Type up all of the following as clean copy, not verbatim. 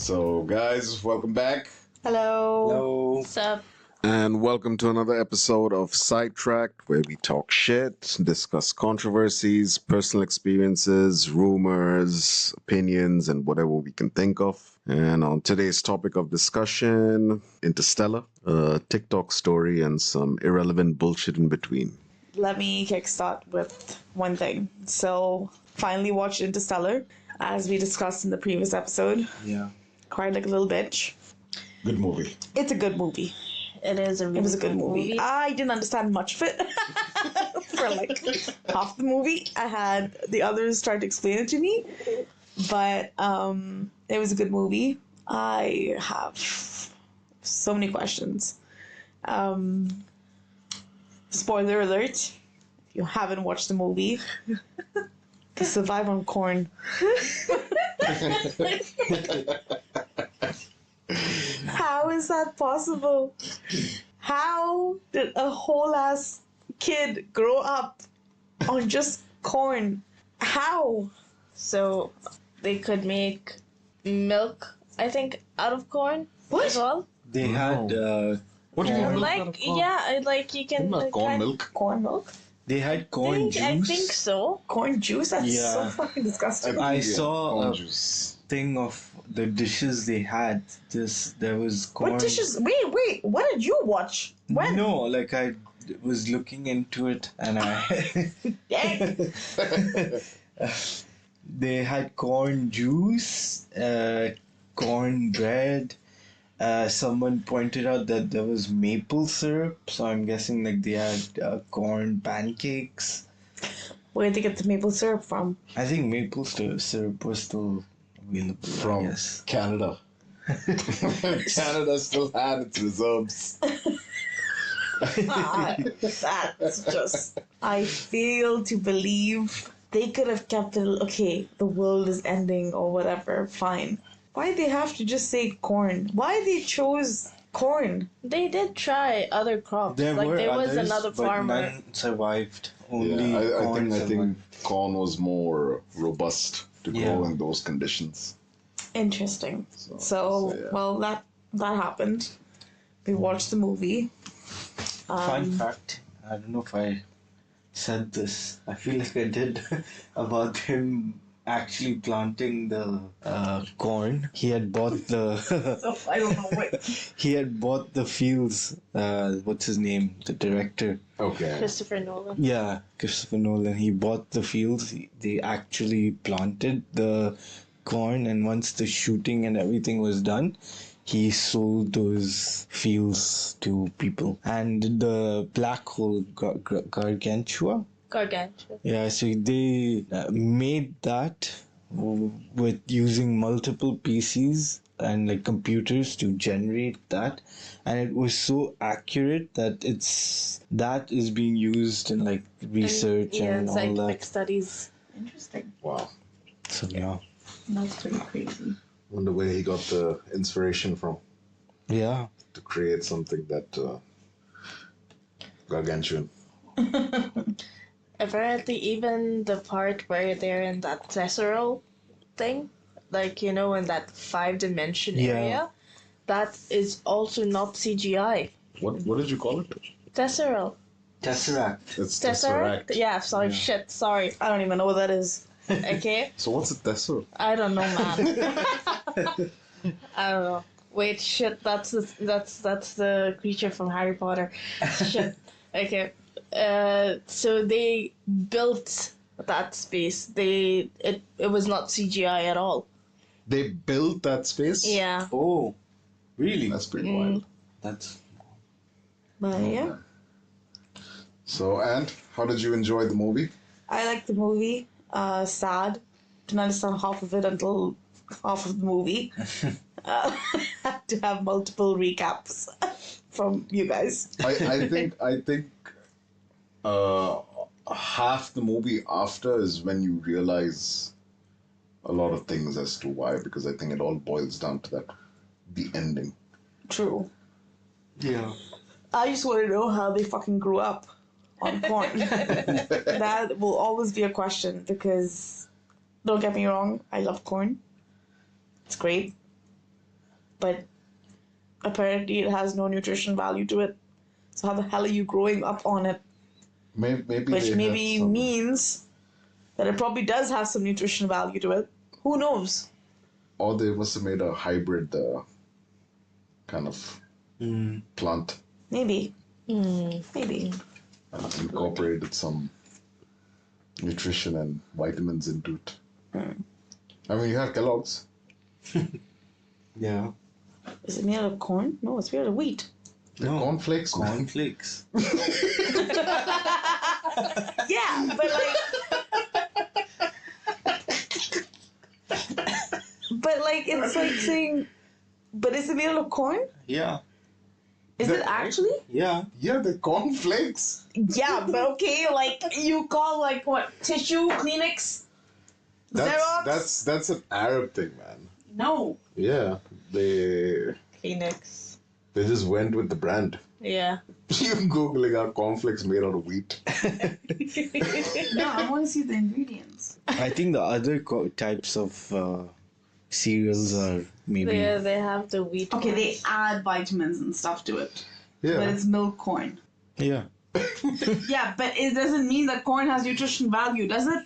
So, guys, welcome back. Hello. Hello. What's up? And welcome to another episode of Sidetracked, where we talk shit, discuss controversies, personal experiences, rumors, opinions, and whatever we can think of. And on today's topic of discussion, Interstellar, a TikTok story, and some irrelevant bullshit in between. Let me kickstart with one thing. So, finally watched Interstellar, as we discussed in the previous episode. Yeah. Cried like a little bitch. Good movie. It's a good movie. It is a really It was a good movie. I didn't understand much of it for like half the movie. I had the others try to explain it to me, but it was a good movie. I have so many questions. Spoiler alert: if you haven't watched the movie, to survive on corn. How is that possible? How did a whole ass kid grow up on just corn? How? So they could make milk, I think, out of corn What? as well. They had What do you mean? Like, yeah, like you can. Not corn milk. Corn milk? they had corn juice. I think so. Corn juice? That's Yeah. so fucking disgusting. I saw corn a juice. thing of the dishes they had. There was corn. What dishes? Wait, what did you watch? When? No, like I was looking into it and I Dang. they had corn juice, corn bread. Someone pointed out that there was maple syrup, so I'm guessing like they had corn pancakes. Where'd they get the maple syrup from? I think maple syrup was still available. From yes. Canada. Canada still had its reserves. That's just... I fail to believe they could have kept it... Okay, the world is ending or whatever, fine. Why did they have to just say corn? Why they chose corn? They did try other crops. There like were there was others, another but farmer. none survived. Only corn I survived. think corn was more robust to grow Yeah. in those conditions. Interesting. So, yeah. Well, that happened. We watched the movie. Fun fact, I don't know if I said this. I feel like I did about him actually planting the corn. He had bought the So I don't know what. he had bought the fields. What's his name? The director. Okay. Christopher Nolan. Yeah, Christopher Nolan. He bought the fields. They actually planted the corn, and once the shooting and everything was done, he sold those fields to people. And the black hole gargantua. Gargantua. Yeah, so they made that with using multiple PCs and like computers to generate that, and it was so accurate that that is being used in like research and all scientific that. studies. Interesting. Wow. So yeah, That's pretty crazy. Wonder where he got the inspiration from yeah. to create something that gargantuan. Apparently, even the part where they're in that tesseract thing, like in that 5-dimension Yeah. area, that is also not CGI. What did you call it? Tesseract. Tesseract. It's Tesseract? Yeah, sorry, Yeah. shit, sorry. I don't even know what that is. Okay? So what's a tesseract? I don't know, man. I don't know. Wait, shit, that's the creature from Harry Potter. Shit. Okay. So they built that space. It was not CGI at all. They built that space? Yeah. Oh, really? That's pretty wild. That's But yeah, So, and how did you enjoy the movie? I liked the movie. Sad. Didn't understand half of it until half of the movie. Had to have multiple recaps from you guys. I think half the movie after is when you realize a lot of things as to why, because I think it all boils down to the ending. True. yeah. I just want to know how they fucking grew up on corn. That will always be a question because, don't get me wrong, I love corn. It's great. but apparently it has no nutrition value to it. So how the hell are you growing up on it? Maybe Which they maybe had some, means that it probably does have some nutrition value to it. Who knows? or they must have made a hybrid kind of plant Maybe. Maybe. and incorporated some nutrition and vitamins into it. I mean, you have Kellogg's. Yeah. Is it made out of corn? No, it's made out of wheat. The No. cornflakes. man. Cornflakes. Yeah, but like. But like, it's like saying. But is it made out of corn? Yeah. Is it actually? Yeah. Yeah, the cornflakes. Yeah, but okay, like you call like what tissue Kleenex, Xerox. That's an Arab thing, man. No. Yeah, they Phoenix. just went with the brand. Yeah. You googling out cornflakes made out of wheat. No, I want to see the ingredients. I think the other types of cereals are maybe. They have the wheat. Okay, they ones. add vitamins and stuff to it, but Yeah, it's milk corn. Yeah. Yeah, but it doesn't mean that corn has nutrition value, does it?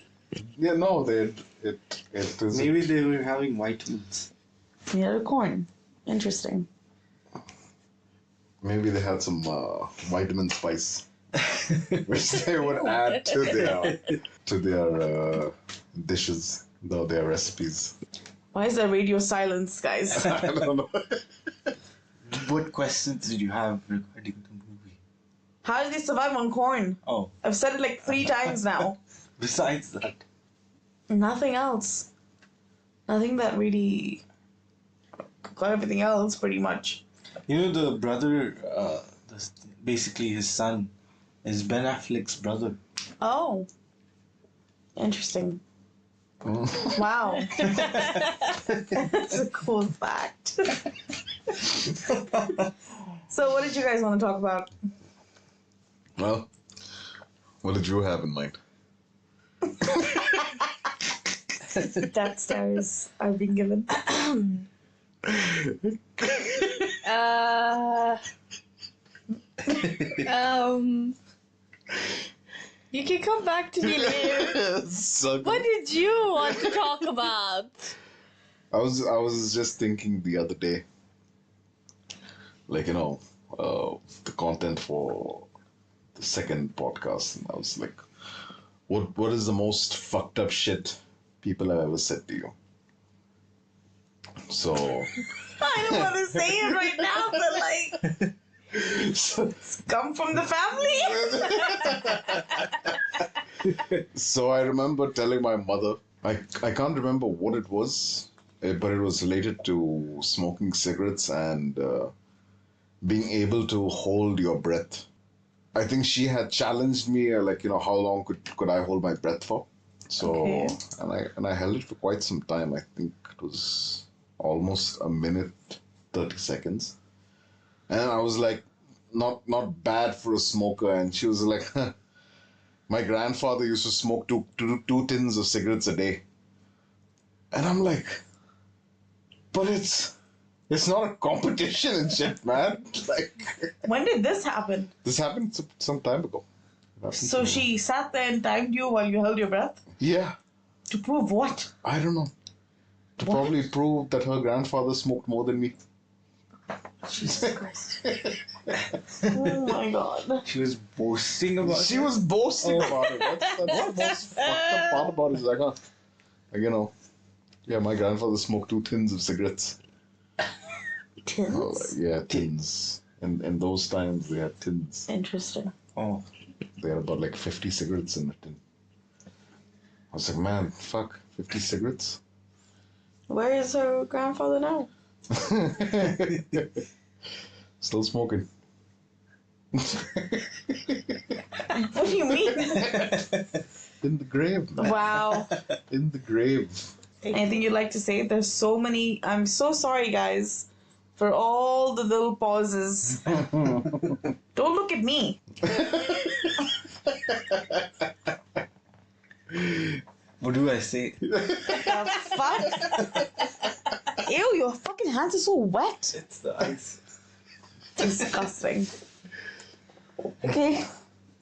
yeah. No, it is. Maybe they were having vitamins. Yeah, corn. Interesting. Maybe they had some vitamin spice, which they would add to their dishes, though their recipes. Why is there radio silence, guys? I don't know. What questions did you have regarding the movie? How do they survive on corn? Oh, I've said it like 3 times now. besides that. Nothing else. Nothing that really got everything else pretty much. You know, the brother, basically his son, is Ben Affleck's brother. Oh. Interesting. Wow. That's a cool fact. So what did you guys want to talk about? Well, what did you have in mind? Death stars are being given. You can come back to me later. What did you want to talk about? I was just thinking the other day, like, the content for the second podcast, and I was like, what is the most fucked up shit people have ever said to you? So I don't want to say it right now, but like, come from the family. So I remember telling my mother, I can't remember what it was, but it was related to smoking cigarettes and being able to hold your breath. I think she had challenged me, how long could I hold my breath for? So, Okay. and I held it for quite some time. I think it was almost a minute, 30 seconds. And I was like, not bad for a smoker. And she was like, my grandfather used to smoke two tins of cigarettes a day. And I'm like, but it's not a competition and shit, man. Like, When did this happen? this happened some time ago. It happened So some- she sat there and timed you while you held your breath? Yeah, To prove what? I don't know. To What? probably prove that her grandfather smoked more than me. Jesus Christ. Oh my god. She was boasting about She it. was boasting about it. That's the most fucked up part about it. Is like, yeah, my grandfather smoked 2 tins of cigarettes. Tins? Yeah, tins. In those times, they had tins. Interesting. Oh, They had about 50 cigarettes in a tin. I was like, man, fuck, 50 cigarettes? Where is her grandfather now? Still smoking. What do you mean? In the grave, man. Wow. In the grave. Anything you'd like to say? There's so many. I'm so sorry, guys, for all the little pauses. Don't look at me. what do I say? The fuck? Ew, you're fucking hands are so wet. It's the ice. Disgusting. Okay.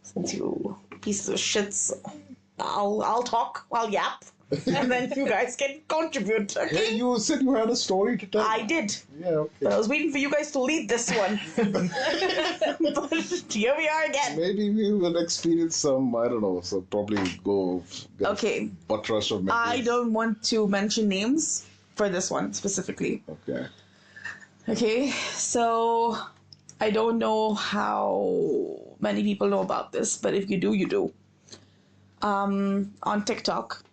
Since you pieces of shits, I'll talk, I'll yap, and then you guys can contribute. Hey, Okay. you said you had a story to tell. I did. Yeah, okay. But I was waiting for you guys to lead this one. But here we are again. Maybe we will experience some, I don't know, so probably go get Okay. a butt rush of I memories. don't want to mention names for this one specifically. Okay. Okay, so I don't know how many people know about this, but if you do, you do. On TikTok,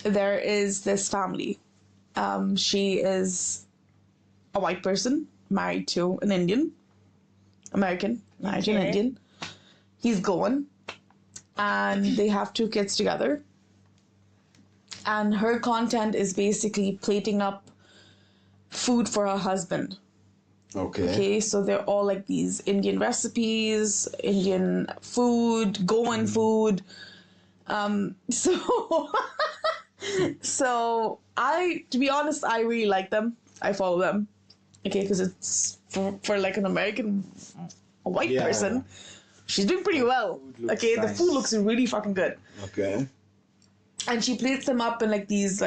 there is this family. She is a white person married to an Indian, American, married to an Okay. Indian. He's going, and they have 2 kids together. And her content is basically plating up food for her husband. Okay. Okay, so they're all like these Indian recipes, Indian food, Goan food. So, so to be honest, I really like them. I follow them. Okay, because it's for like an American, a white Yeah. person. She's doing pretty well. Food looks Okay, the nice. food looks really fucking good. Okay. And she plates them up in like these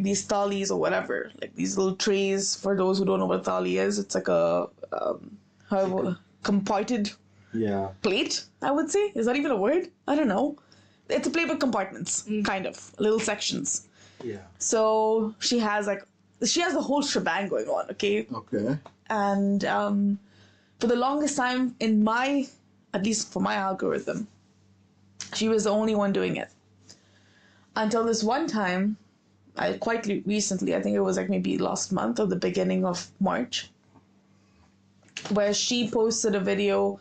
these thalis or whatever, like these little trays. For those who don't know what a thali is, it's like a comparted Yeah. plate, I would say. Is that even a word? I don't know. It's a plate with compartments, kind of little sections. Yeah. So she has the whole shebang going on. Okay, Okay. and for the longest time at least for my algorithm, she was the only one doing it. Until this one time, quite recently, I think it was like maybe last month or the beginning of March, where she posted a video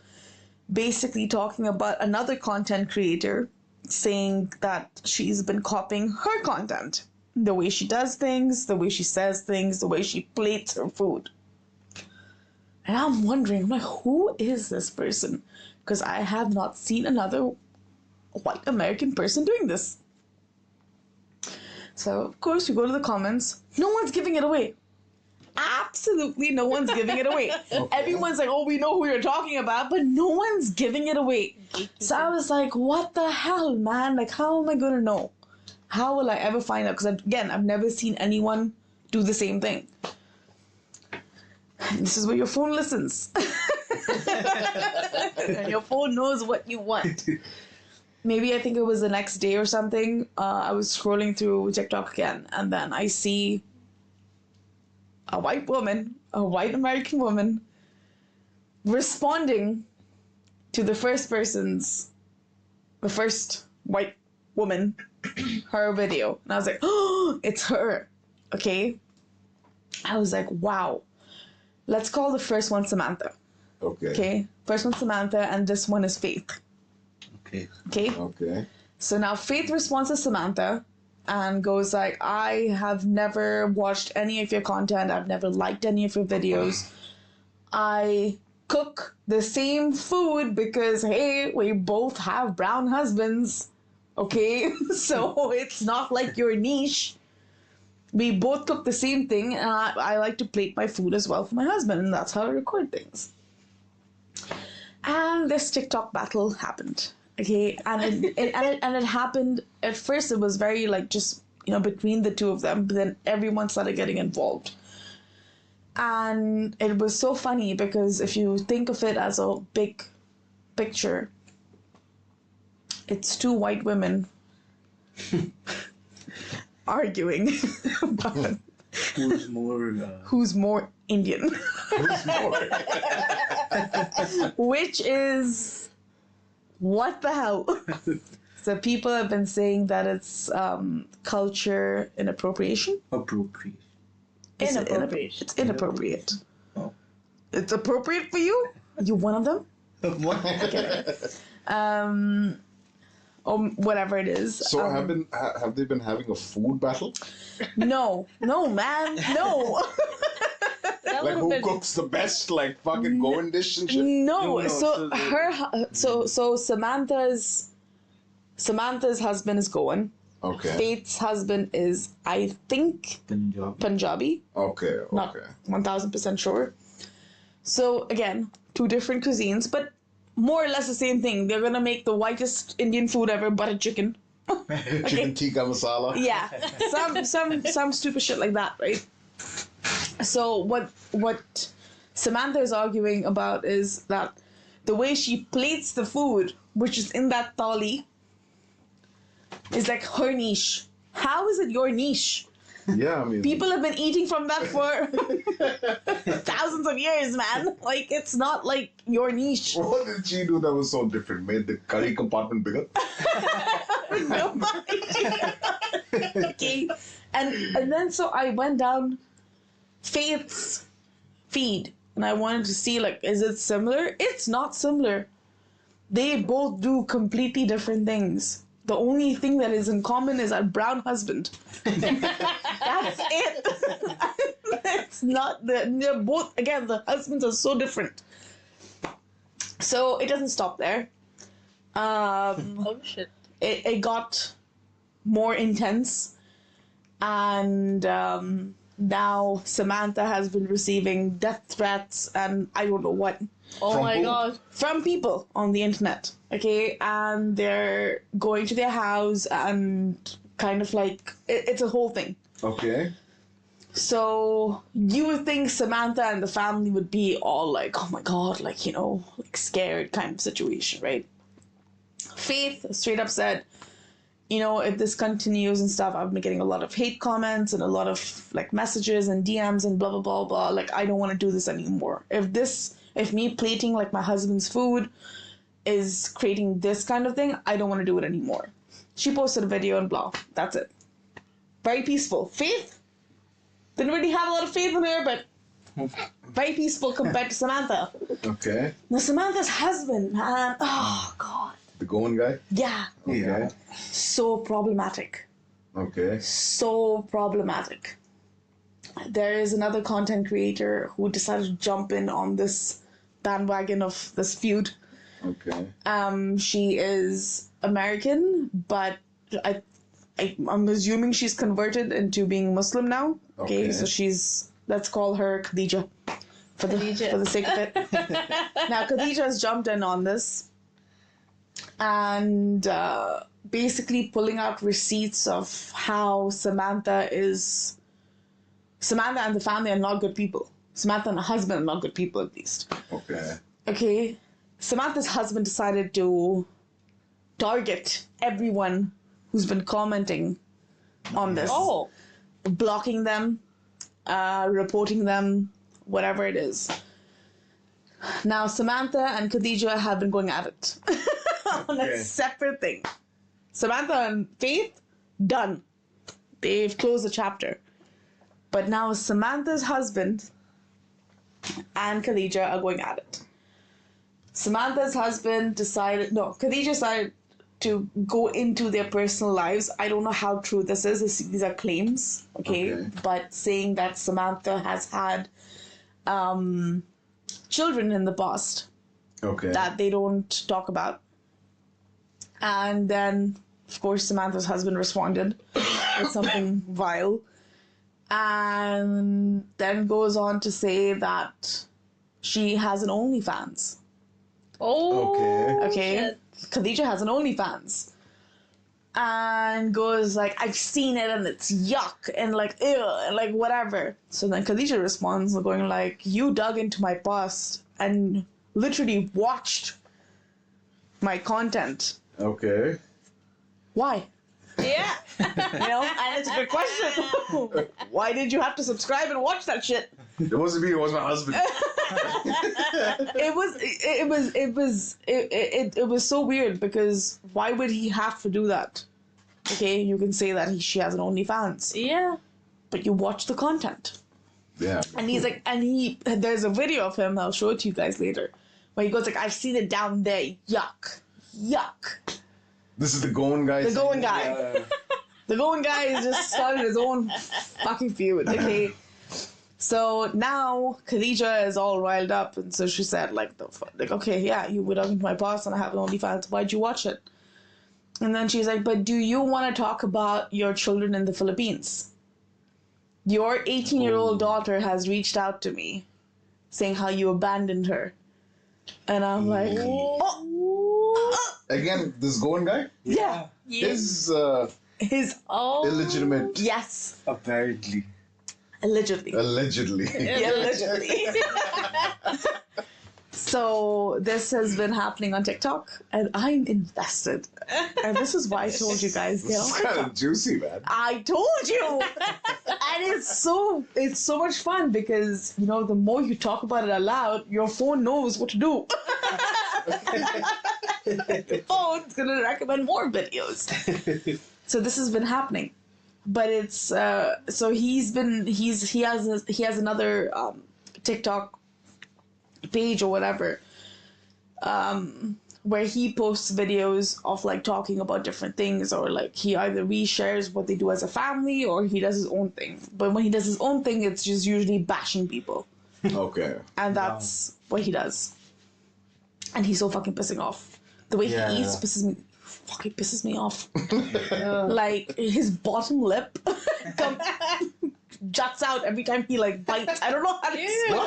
basically talking about another content creator, saying that she's been copying her content. The way she does things, the way she says things, the way she plates her food. And I'm wondering, I'm like, who is this person? Because I have not seen another white American person doing this. So, of course, you go to the comments. No one's giving it away. Absolutely no one's giving it away. Everyone's like, oh, we know who you're talking about, but no one's giving it away. So I was like, what the hell, man? Like, how am I going to know? How will I ever find out? Because, again, I've never seen anyone do the same thing. And this is where your phone listens. And your phone knows what you want. Maybe I think it was the next day or something. I was scrolling through TikTok again, and then I see a white woman, a white American woman, responding to the first white woman, her video. And I was like, oh, it's her. Okay. I was like, wow. Let's call the first one Samantha. Okay. Okay. First one Samantha, and this one is Faith. Okay. Okay. Okay. So now Faith responds to Samantha and goes like, I have never watched any of your content. I've never liked any of your videos. I cook the same food because, hey, we both have brown husbands. Okay? So it's not like your niche. We both cook the same thing, and I like to plate my food as well for my husband, and that's how I record things. And this TikTok battle happened. Okay, and it happened. At first, it was very like just between the two of them, but then everyone started getting involved, and it was so funny because if you think of it as a big picture, it's 2 white women arguing about Who's more? Indian, Who's more? which is. What the hell? So people have been saying that it's culture inappropriation. Appropriate. Inappropriate. It's inappropriate. Oh. It's appropriate for you? Are you one of them? Or whatever it is. So have they been having a food battle? No, man, no. That Like would've who been- cooks the best, like fucking going dish and shit? No, No, so Samantha's husband is going. Okay. Faith's husband is, I think, Punjabi. Okay. Not Okay. 1000% sure. So again, two different cuisines, but more or less the same thing. They're gonna make the whitest Indian food ever, butter chicken. Chicken tikka masala. Yeah, some stupid shit like that, right? So what Samantha is arguing about is that the way she plates the food, which is in that thali, is like her niche. How is it your niche? Yeah, I mean, People have been eating from that for thousands of years, man. Like, it's not like your niche. what did she do that was so different? Made the curry compartment bigger? No idea. Okay. And then so I went down Faith's feed and I wanted to see, like, is it similar? It's not similar. They both do completely different things. The only thing that is in common is a brown husband. That's it. It's not they're both, again, the husbands are so different. So it doesn't stop there. Oh shit. It got more intense, and now Samantha has been receiving death threats and I don't know what Oh From my who? god. from people on the internet. Okay, and they're going to their house and kind of like it's a whole thing. Okay. So you would think Samantha and the family would be all like, oh my god, like, you know, like scared kind of situation, right? Faith straight up said, you know, if this continues and stuff, I've been getting a lot of hate comments and a lot of like messages and DMs and blah blah blah blah. Like, I don't want to do this anymore. If me plating like my husband's food is creating this kind of thing, I don't want to do it anymore. She posted a video and blah. That's it. Very peaceful. Faith didn't really have a lot of faith in her, but very peaceful compared to Samantha. Okay. Now Samantha's husband, man, oh god, The going guy? yeah, Okay. so problematic. Okay. So problematic. There is another content creator who decided to jump in on this bandwagon of this feud. Okay. She is American, but I'm assuming she's converted into being Muslim now. Okay, Okay. so let's call her Khadija for Khadija. the sake of it. Now Khadija has jumped in on this and basically pulling out receipts of how Samantha and the family are not good people. Samantha and her husband are not good people, at least. Okay. Okay, Samantha's husband decided to target everyone who's been commenting on this. Oh. Blocking them, reporting them, whatever it is. Now, Samantha and Khadija have been going at it on Okay. a separate thing. Samantha and Faith, done. They've closed the chapter. But now Samantha's husband and Khadija are going at it. Samantha's husband Khadija decided to go into their personal lives. I don't know how true this is. These are claims, okay? But saying that Samantha has had children in the past Okay. that they don't talk about. And then, of course, Samantha's husband responded with something vile. And then goes on to say that she has an OnlyFans. Oh. Okay? Shit. Khadija has an OnlyFans. And goes like, I've seen it and it's yuck and like, ew, and like whatever. So then Khadija responds going like, you dug into my past and literally watched my content. Okay. Why? Yeah. You know, and it's a good question. Why did you have to subscribe and watch that shit? It wasn't me. It was my husband. It was so weird because why would he have to do that? Okay, you can say that she has an OnlyFans, Yeah. but you watch the content. Yeah. And he's like, there's a video of him, I'll show it to you guys later, where he goes like, I've seen it down there, yuck. This is the going guy. The saying- going guy. Yeah. The going guy has just started his own fucking feud, okay? So now Khadija is all riled up, and so she said, like, okay, yeah, you were talking to my boss and I have an OnlyFans. Why'd you watch it? And then she's like, but do you want to talk about your children in the Philippines? Your 18-year-old daughter has reached out to me saying how you abandoned her. And I'm like, Again, this Goan guy? yeah. His His, illegitimate. yes, Apparently. allegedly. Allegedly. Yeah, allegedly. So this has been happening on TikTok, and I'm invested. And this is why I told you guys, This is kind of juicy, man. I told you, and it's so much fun because the more you talk about it aloud, your phone knows what to do. The phone's gonna recommend more videos. So this has been happening, but it's so he has another TikTok page or whatever, where he posts videos of like talking about different things, or like he either reshares what they do as a family or he does his own thing. But when he does his own thing, it's just usually bashing people, Okay. and that's what he does. And he's so fucking pissing off. The way Yeah. he eats pisses me off. Like his bottom lip juts out every time he like bites. I don't know how to explain.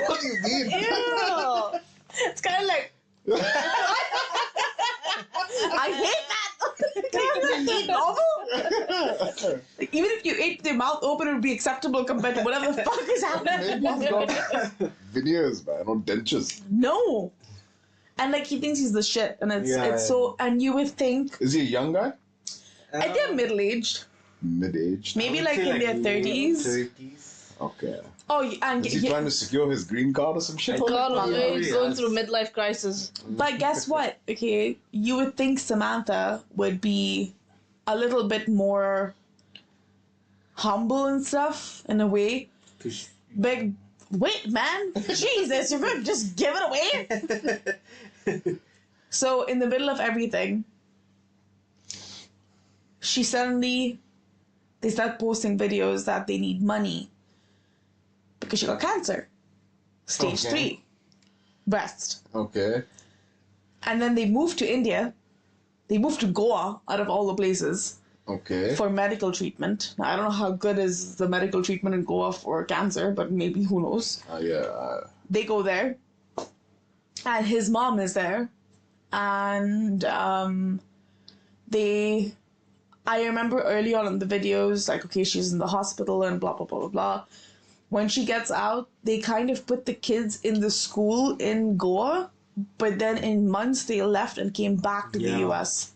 What do you mean? Ew. It's kind of like I hate that. Can you eat normal? Like, even if you ate with your mouth open, it would be acceptable compared to whatever the fuck is happening. Maybe he's got veneers, man, on dentures. No. And like he thinks he's the shit, and it's Yeah. so. And you would think Is he a young guy? I think they're middle-aged, Mid-aged? maybe like in their 30s. 30s. Okay. Oh, and Is he trying to secure his green card or some shit? God, Yeah. he's going through midlife crisis. but guess what? Okay, you would think Samantha would be a little bit more humble and stuff in a way. But wait, man, Jesus, you're gonna just give it away? So in the middle of everything, they start posting videos that they need money because she got cancer, stage Okay. 3, breast. Okay. And then they moved to India. They moved to Goa, out of all the places, Okay. for medical treatment. Now, I don't know how good is the medical treatment in Goa for cancer, but maybe, who knows. Yeah. They go there, and his mom is there, and I remember early on in the videos, like, okay, she's in the hospital and blah, blah, blah, blah, blah. When she gets out, they kind of put the kids in the school in Goa, but then in months they left and came back to the Yeah. US.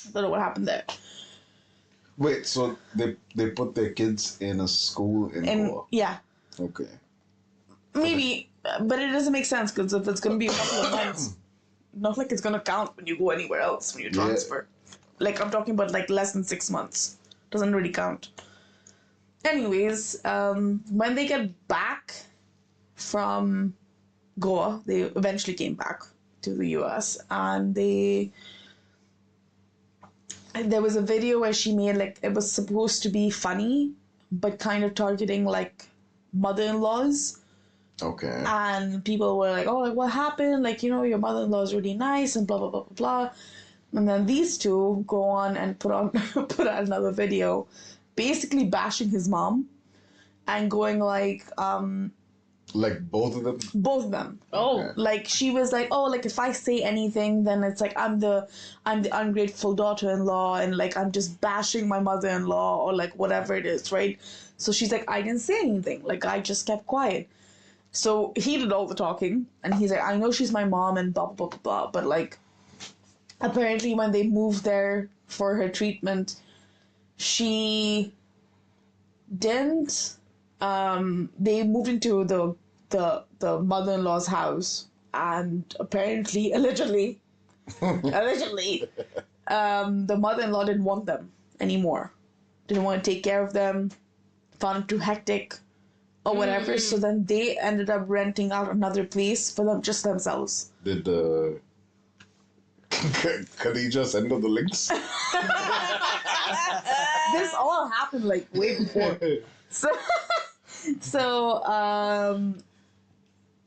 I don't know what happened there. Wait, so they put their kids in a school in And Goa? yeah, Okay. maybe, but it doesn't make sense because if it's going to be a couple of months, not like it's going to count when you go anywhere else, when you Yeah. transfer. Like, I'm talking about like less than 6 months. Doesn't really count. Anyways, when they get back from Goa, they eventually came back to the US, and there was a video where she made, like, it was supposed to be funny, but kind of targeting like mother-in-laws. Okay. And people were like, oh, like, what happened? Like, your mother-in-law is really nice and blah, blah, blah, blah, blah. And then these two go on and put out another video basically bashing his mom and going like, Like both of them? both of them. Oh, Okay. Like, she was like, oh, like, if I say anything, then it's like I'm the ungrateful daughter-in-law, and like I'm just bashing my mother-in-law, or like whatever it is, right? So she's like, I didn't say anything. Like, I just kept quiet. So he did all the talking, and he's like, I know she's my mom and blah, blah, blah, blah, blah, but like, apparently when they moved there for her treatment, she didn't, they moved into the mother-in-law's house, and apparently, allegedly, the mother-in-law didn't want them anymore. Didn't want to take care of them, found it too hectic, or whatever. So then they ended up renting out another place for them, just themselves. Did Khadija send her the links? This all happened like way before. So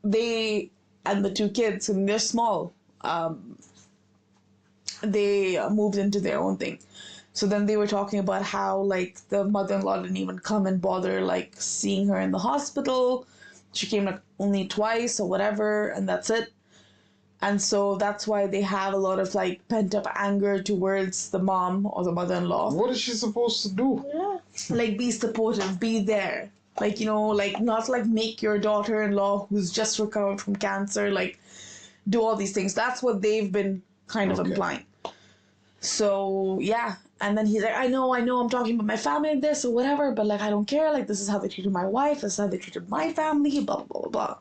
they and the two kids, and they're small. they moved into their own thing. So then they were talking about how, like, the mother-in-law didn't even come and bother, like, seeing her in the hospital. She came, like, only twice or whatever, and that's it. And so that's why they have a lot of, like, pent-up anger towards the mom or the mother-in-law. What is she supposed to do? Yeah. Like, be supportive, be there. Like, you know, like, not, like, make your daughter-in-law who's just recovered from cancer, like, do all these things. That's what they've been kind of implying. So, yeah. And then he's like, I know, I'm talking about my family and this or whatever, but, like, I don't care. Like, this is how they treated my wife. This is how they treated my family, blah, blah, blah, blah.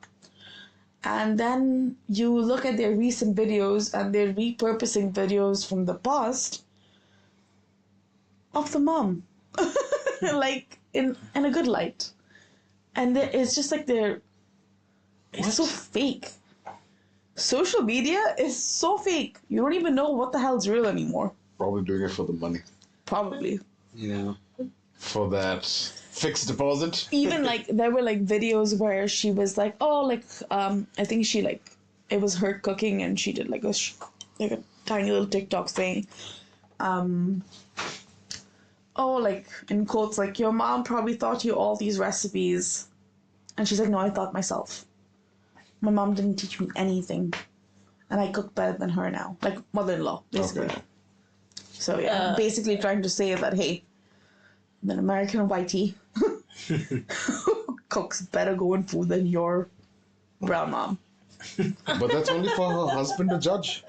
And then you look at their recent videos and they're repurposing videos from the past of the mom. Like, in a good light. And it's just like it's so fake. Social media is so fake. You don't even know what the hell's real anymore. Probably doing it for the money. Probably. Yeah. For that fixed deposit. Even like there were like videos where she was like, oh, like I think she like it was her cooking and she did like a tiny little TikTok saying, oh, like in quotes, like your mom probably taught you all these recipes, and she's like, no, I taught myself. My mom didn't teach me anything, and I cook better than her now, like mother-in-law basically. Okay. So yeah, basically trying to say that hey, I'm an American whitey cooks better going food than your brown mom. But that's only for her husband to judge.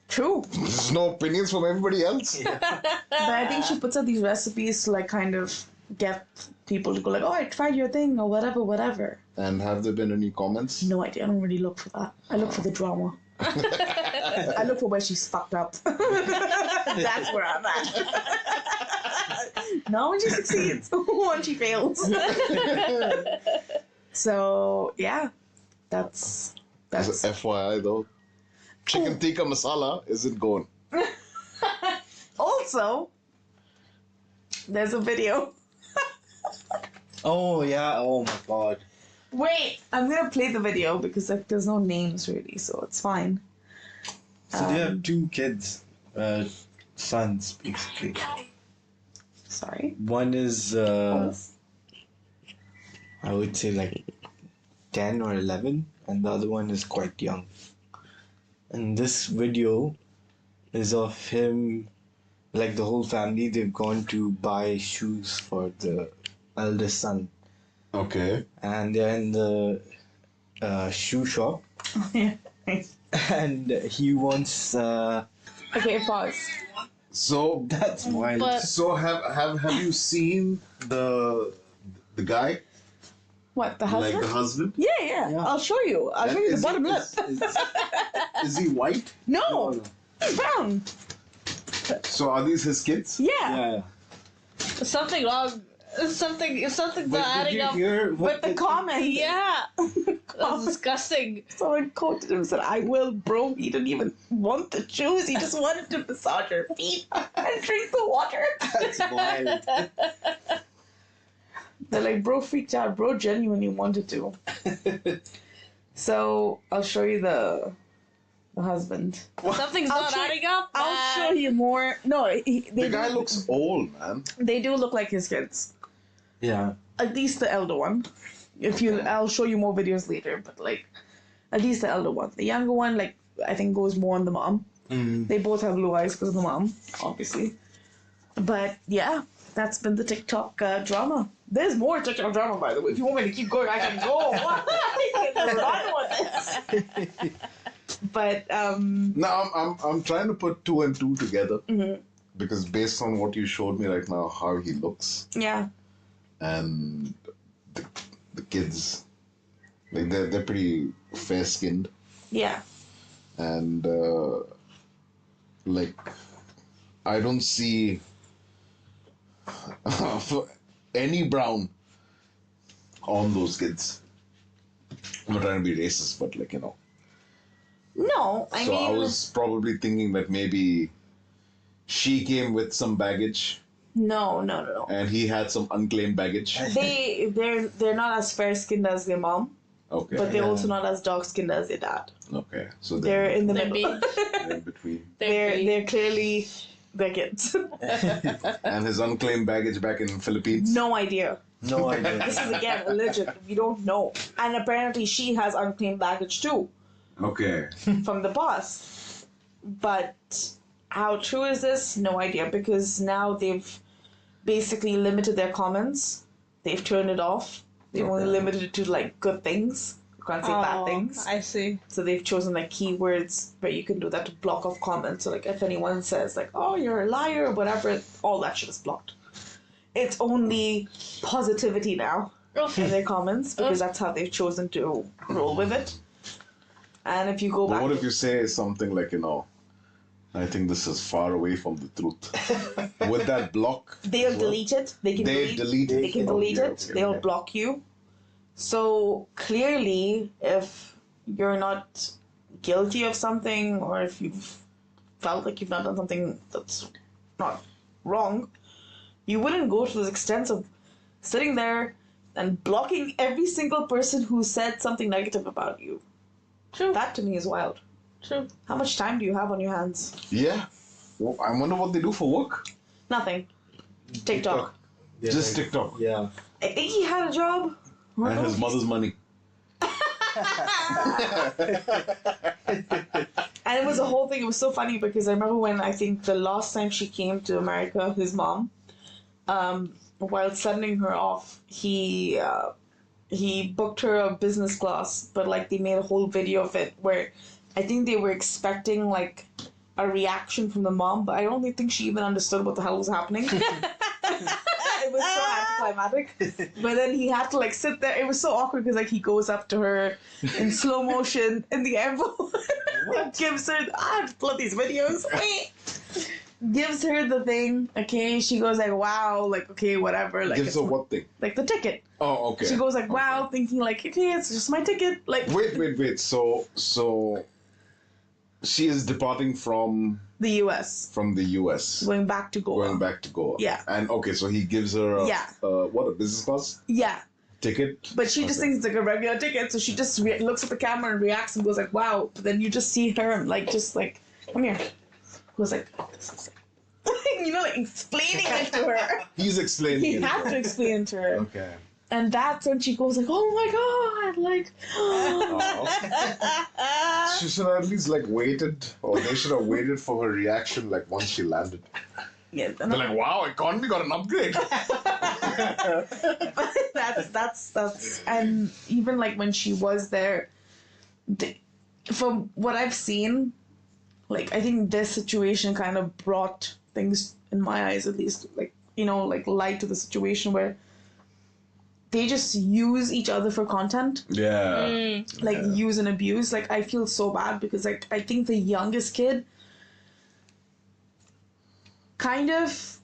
True. There's no opinions from everybody else. But I think she puts out these recipes to like kind of get people to go like, oh, I tried your thing or whatever. And have there been any comments? No idea. I don't really look for that. I look for the drama. I look for where she's fucked up. That's where I'm at. Not when she succeeds. When she fails. So yeah, that's As a FYI though, chicken tikka masala isn't going. also there's a video. Oh yeah. Oh my god. Wait, I'm gonna play the video because like there's no names really, so it's fine. So they have two kids, sons basically. Sorry. One is I would say like 10 or 11, and the other one is quite young. And this video is of him, like the whole family, they've gone to buy shoes for the eldest son. Okay. And they're in the shoe shop, and he wants. Okay, pause. So That's wild. But so have you seen the guy? What, the husband? Like the husband? Yeah. I'll show you. I'll show you the Is bottom he- lip. Is he white? No, it's brown. So are these his kids? Yeah. Yeah. something wrong. Something's not But did adding you up. hear With what the comment. Yeah, that's disgusting. Someone quoted him and said, I will, bro. He didn't even want to choose. He just wanted to massage her feet and drink the water. That's wild. They're like, bro freaked out. Bro genuinely wanted to. So I'll show you the husband. Something's I'll not show- adding up. I'll show you more. No, The guy looks old, man. They do look like his kids. Yeah. At least the elder one. I'll show you more videos later, but like, at least the elder one. The younger one, like, I think goes more on the mom. Mm. They both have blue eyes because of the mom, obviously. But yeah, that's been the TikTok drama. There's more TikTok drama, by the way. If you want me to keep going, I can go. I can run with this. But Now I'm trying to put two and two together mhm. because based on what you showed me right now, how he looks yeah, and the kids, like they're pretty fair skinned yeah, and like I don't see any brown on those kids. I'm not trying to be racist, but like no, I so I mean, was probably thinking that maybe she came with some baggage no. and he had some unclaimed baggage. They're not as fair skinned as their mom. Okay. but they're Yeah. also not as dark skinned as their dad. Okay. So They're in the They're middle. they're in between. They're clearly bigots. And his unclaimed baggage back in Philippines. No idea. No idea. This is again alleged. We don't know. And apparently she has unclaimed baggage too Okay. from the past. But how true is this? No idea, because now they've basically limited their comments. They've turned it off. They've only Okay. limited it to like good things. You can't say bad things. I see. So they've chosen like keywords where you can do that to block off comments. So like if anyone says like, "Oh, you're a liar," or whatever, all that shit is blocked. It's only positivity now in their comments because that's how they've chosen to roll with it. And if you go But back, what if you say something like, I think this is far away from the truth. Would that block? they'll as well? delete it. They can They delete They it. can delete Okay, it. okay, They'll okay. block you. So clearly, if you're not guilty of something, or if you've felt like you've not done something that's not wrong, you wouldn't go to the extent of sitting there and blocking every single person who said something negative about you. True. That to me is wild. True. How much time do you have on your hands? Yeah. Well, I wonder what they do for work. Nothing. TikTok. Yeah, Just TikTok. Yeah. I think he had a job. And his mother's money. And it was a whole thing. It was so funny because I remember when I think the last time she came to America, his mom, while sending her off, he booked her a business class, but like they made a whole video of it where I think they were expecting like a reaction from the mom, but I don't think she even understood what the hell was happening. It was so anticlimactic. But then he had to like sit there. It was so awkward because like he goes up to her in slow motion in the envelope, gives her. I have to pull up these videos. Gives her the thing. Okay, she goes like, "Wow," like okay, whatever. Like Gives it's her what thing? like the ticket. Oh, okay. She goes like, "Wow," thinking like, "Okay, it's just my ticket." Like Wait. So she is departing from the U.S. the U.S. going back to Goa. Going back to Goa. Yeah. And okay, so he gives her a, Yeah. a business class Yeah. ticket? But she just Okay. thinks it's like a regular ticket, so she just looks at the camera and reacts and goes like, "Wow!" But then you just see her like, just like, "Come here," goes like, "This is like," like explaining it to her. He's explaining He it. had to explain it to her, Okay. and that's when she goes like, "Oh my god!" Like, She should have at least like waited, or they should have waited for her reaction like once she landed. yeah. They're like, "Wow, economy got an upgrade." that's and even like when she was there, from what I've seen, like I think this situation kind of brought things in my eyes, at least, like like light to the situation where they just use each other for content, Yeah. like use and abuse. Like I feel so bad because like I think the youngest kid kind of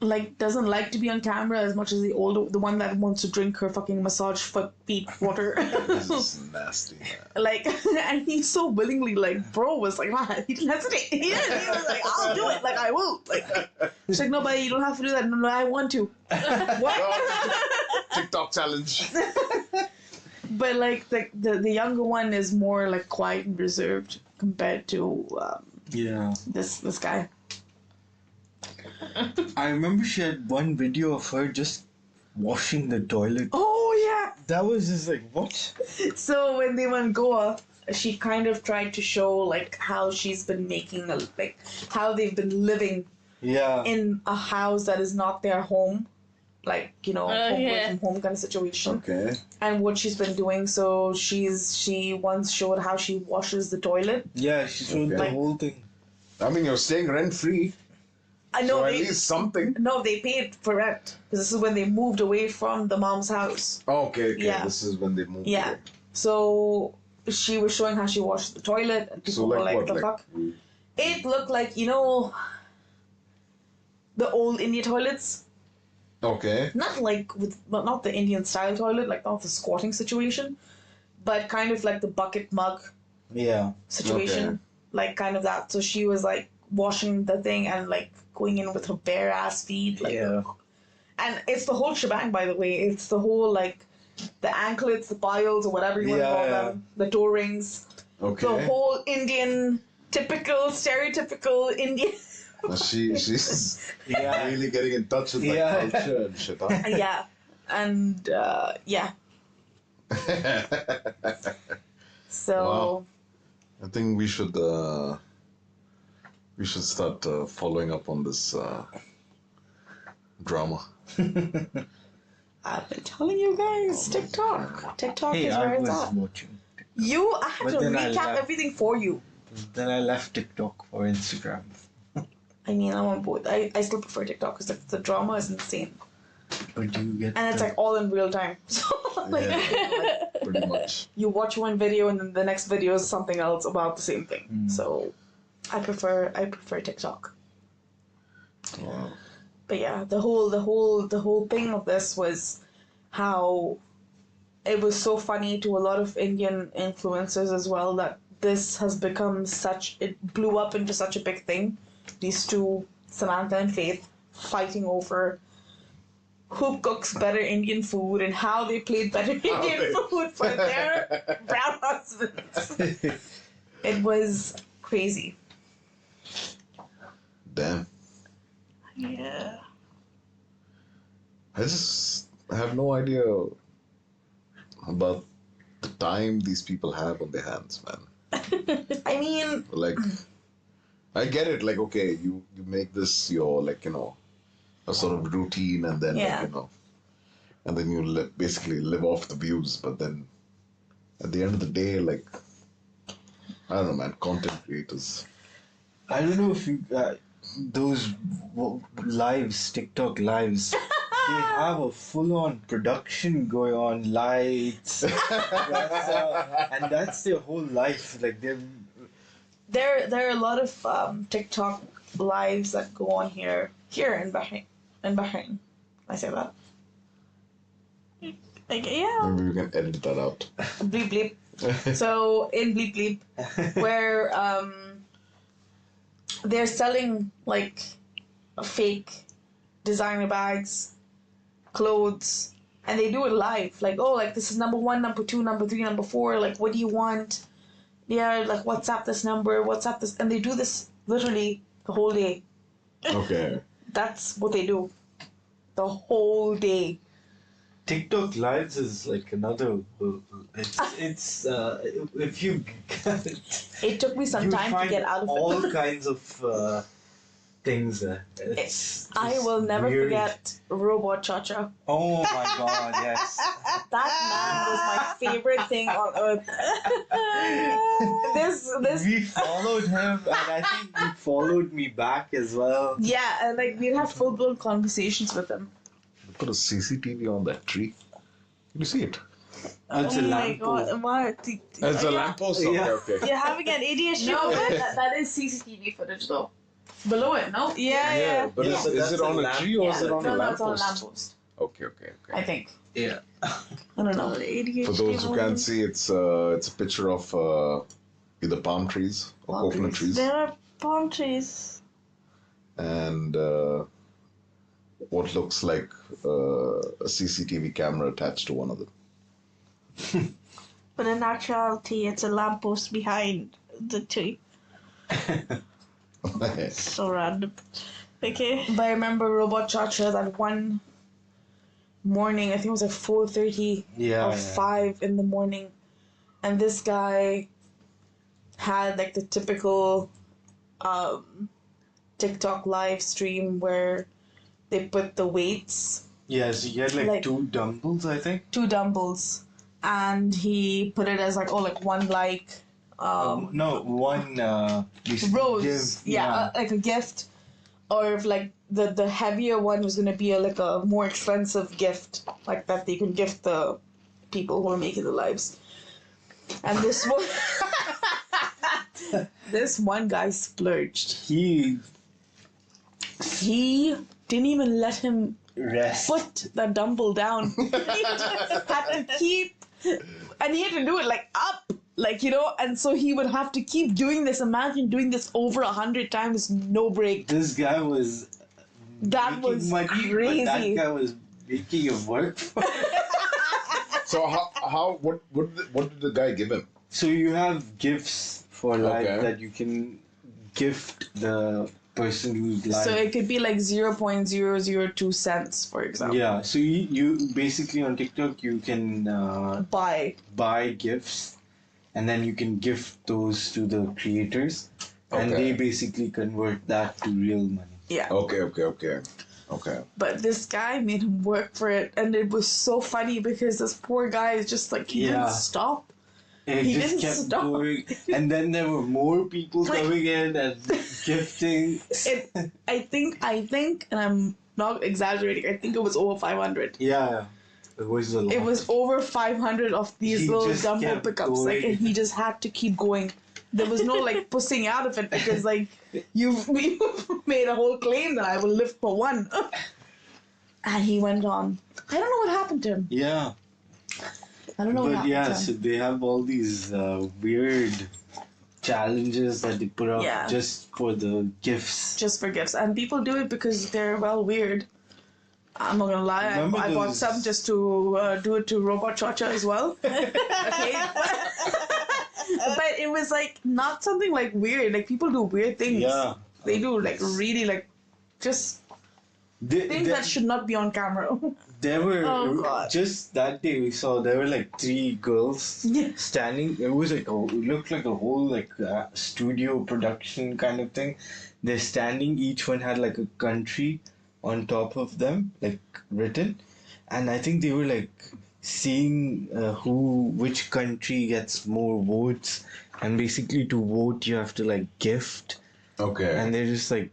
like doesn't like to be on camera as much as the one that wants to drink her fucking massage feet water. This is nasty, man. Like, and he so willingly, like, bro was like, man, he didn't hesitate. He was like, I'll do it. Like, I will. Like, she's like, no, buddy, you don't have to do that. No, I want to. What? TikTok challenge. But, like, the younger one is more, like, quiet and reserved compared to Yeah. this guy. I remember she had one video of her just washing the toilet. Oh, yeah. That was just like, what? So when they went Goa, she kind of tried to show, like, how she's been making, like, how they've been living Yeah. in a house that is not their home. Like, home away from home kind of situation. Okay. And what she's been doing. So she once showed how she washes the toilet. Yeah, she showed the Okay. whole thing. I mean, you're staying rent free, I know so at they least something. no, they paid for rent because this is when they moved away from the mom's house. Okay. Yeah. This is when they moved. Yeah. away. So she was showing how she washed the toilet, and people So were like like, what? "The fuck?" It looked like the old Indian toilets. Okay. Not the Indian style toilet, like not the squatting situation, but kind of like the bucket mug Yeah. situation, Okay. like kind of that. So she was like washing the thing and like going in with her bare ass feet, like, Yeah. and it's the whole shebang. By the way, it's the whole like the anklets, the piles, or whatever you want to call them, the toe rings, Okay. the whole Indian, stereotypical Indian. She's Yeah. really getting in touch with that culture and shit, huh? Yeah, and yeah. So Wow. I think we should start following up on this drama. I've been telling you guys, TikTok. TikTok Hey, is I where it's was at. watching. I had But to then I recap left. everything for you. Then I left TikTok for Instagram. I mean, I'm on board. I still prefer TikTok because the drama is insane. But do you get And it's like all in real time. So like, Yeah. Pretty much. you watch one video and then the next video is something else about the same thing. So I prefer TikTok. Wow. But yeah, the whole thing of this was how it was so funny to a lot of Indian influencers as well that this has become it blew up into such a big thing. These two, Samantha and Faith, fighting over who cooks better Indian food and how they plate better Indian food for their brown husbands. It was crazy. Damn. Yeah. I just have no idea about the time these people have on their hands, man. I mean, Like, I get it. Like, okay, you make this your, like, a sort of routine, and then, Yeah. like, and then you basically live off the views. But then, at the end of the day, like, I don't know, man. Content creators. I don't know if you those lives, TikTok lives, they have a full-on production going on, lights, and that's their whole life. Like there are a lot of TikTok lives that go on here in Bahrain. I say that. Like, yeah, Maybe we can edit that out. bleep bleep. So in bleep bleep, where they're selling like fake designer bags, clothes, and they do it live. Like, oh, like this is number 1, number 2, number 3, number 4. Like, what do you want? Yeah, like WhatsApp this number, WhatsApp this, and they do this literally the whole day. Okay. That's what they do, the whole day. TikTok lives is like another. It's if you. It took me some you time to find get out of all it. kinds of things. It's I just will never weird. forget Robot Chacha. Oh my god! Yes. That man was my favorite thing on earth. this We followed him, and I think he followed me back as well. yeah, and like we'd have full blown conversations with him. Put a CCTV on that tree. Can you see it? It's a Oh my lamppost. god, what? It's a lamppost. Yeah. Okay. You're having an ADHD No, moment? that is CCTV footage though. Below it, no? Yeah. But Yeah, is, but is that's it a on a lamp- tree or is Yeah. it on No, a no, it's on a lamppost? lamppost. Okay. I think. Yeah. I don't know. ADHD For those who moment. can't see, it's a picture of either palm trees or Palm coconut trees, There are palm trees. and what looks like a CCTV camera attached to one of them. But in actuality, it's a lamppost behind the tree. So random. Okay. But I remember Robot Chacha that one morning, I think it was like 4:30 Yeah. or 5 in the morning, and this guy had like the typical TikTok live stream where they put the weights, Yes, he had like, Like- 2 dumbbells, I think. 2 dumbbells, and he put it as like, oh, like one like No, one we should rose, give- yeah, like a gift, or if like the heavier one was gonna be like a more expensive gift, like that they can gift the people who are making the lives. And this one, this one guy splurged. He He didn't even let him rest. put the dumbbell down. He just had to keep, and he had to do it like up, like, and so he would have to keep doing this. Imagine doing this over 100 times, no break. This guy was That making was money, crazy. but that guy was making it work for him. So what did the guy give him? So you have gifts for life Okay. that you can gift the person who's life. So it could be like 0.002 cents, for example. Yeah, so you basically on TikTok you can buy gifts, and then you can gift those to the creators, and Okay. they basically convert that to real money. Yeah. Okay. But this guy made him work for it, and it was so funny because this poor guy is just like, he Yeah. didn't stop. And it He just didn't kept stop. going, and then there were more people coming in and gifting. I think, and I'm not exaggerating, I think it was over 500. Yeah, it was a lot. It was over 500 of these He little just dumbbell kept pickups, like, going. and he just had to keep going. There was no like pussing out of it because like you made a whole claim that I will lift for one, and he went on. I don't know what happened to him. Yeah. I don't know what But happened yeah, to so him. they have all these weird challenges that they put up Yeah. just for the gifts. Just for gifts, and people do it because they're weird. I'm not gonna lie. Remember I bought those- some just to do it to Robot Chacha as well. Okay, but it was like not something like weird. Like people do weird things. Yeah. They do like really like just things that should not be on camera. There were Oh, God. just that day we saw there were like 3 girls Yeah. standing. It was like it looked like a whole like studio production kind of thing. They're standing. Each one had like a country on top of them, like written, and I think they were like seeing which country gets more votes, and basically to vote you have to like gift, Okay. and they're just like,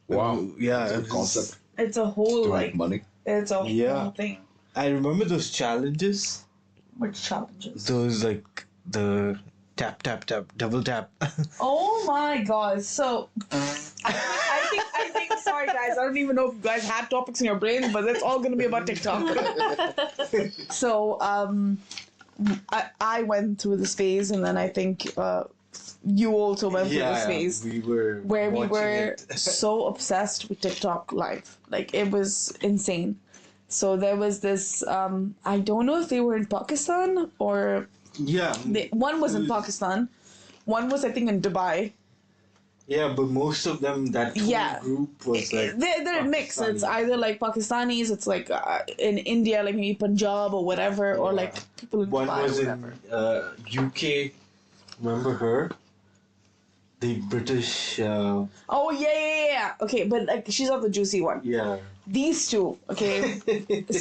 Wow. yeah, That's a it was- concept It's a whole to like make money. it's a Yeah. whole thing. I remember those challenges. Which challenges? Those like the tap tap tap double tap. Oh my god! So I think. Sorry guys, I don't even know if you guys had topics in your brains, but it's all gonna be about TikTok. So I went through this phase, and then I think you also went through this phase. we were Where we watching were it. so obsessed with TikTok live. Like, it was insane. So there was this, I don't know if they were in Pakistan or, Yeah, one was in Pakistan, one was I think in Dubai. yeah, but most of them that whole Yeah. group was like They're mixed. It's Pakistani. either like Pakistanis, it's like in India, like maybe Punjab or whatever, or Yeah. like people in one Dubai was or in whatever. UK. Remember her? The British. Oh yeah. Okay, but like she's not the juicy one. Yeah. These two, okay.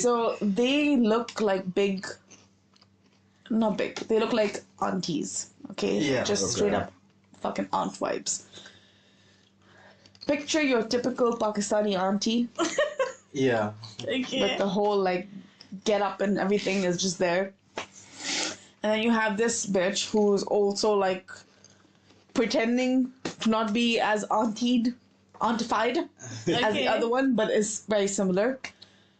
So they look like big, not big, they look like aunties, okay? Yeah, Just okay. straight up fucking aunt vibes. Picture your typical Pakistani auntie, Yeah. with the whole like get up and everything is just there. And then you have this bitch who's also like pretending to not be as auntified as the Okay. other one, but is very similar.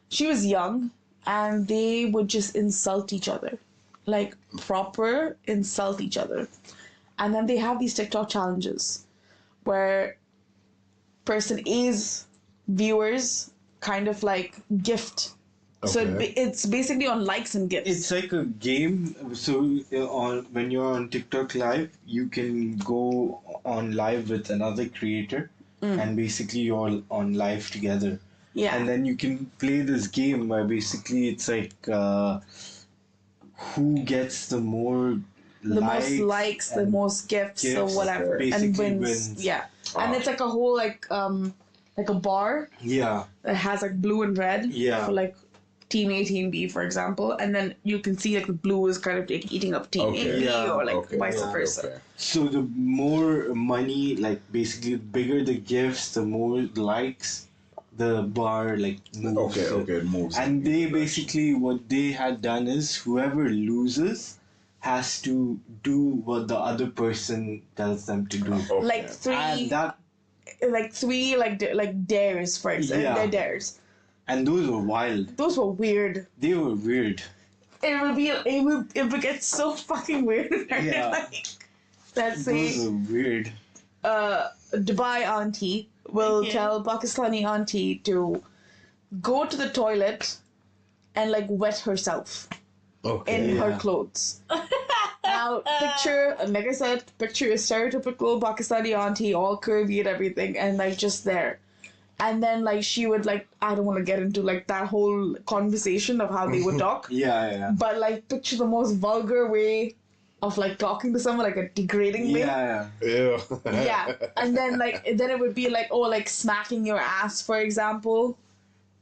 She was young, and they would just insult each other, like proper insult each other. And then they have these TikTok challenges where person A's viewers kind of like gift. So Okay. it's basically on likes and gifts. It's like a game. So on when you're on TikTok live, you can go on live with another creator, and basically you're on live together. yeah. And then you can play this game where basically it's like who gets the more the most likes, the and most gifts, or gifts, whatever, and basically wins. wins. Yeah, and it's like a whole like a bar Yeah, that has like blue and red. Yeah. For like team A, team B, for example, and then you can see like the blue is kind of like eating up team Okay. A, B, Yeah. or like Okay. vice Yeah. versa. Okay. so the more money, like basically the bigger the gifts, the more likes, the bar like moves. Okay. It moves. And they basically, what they had done is whoever loses has to do what the other person tells them to do. Okay. Like And that three like dares, for example. Yeah. They're dares. and those were wild. Those were weird. They were weird. It would get so fucking weird. Yeah. Like, let's Those say were weird. Dubai auntie will Okay. tell Pakistani auntie to go to the toilet and like wet herself. Okay. in her Yeah. clothes. Now, picture, like I said, picture a stereotypical Pakistani auntie, all curvy and everything, and like just there. And then like she would like, I don't want to get into like that whole conversation of how they would talk, Yeah. but like picture the most vulgar way of like talking to someone, like a degrading way. Yeah. Ew. Yeah. And then like then it would be like, oh, like smacking your ass, for example.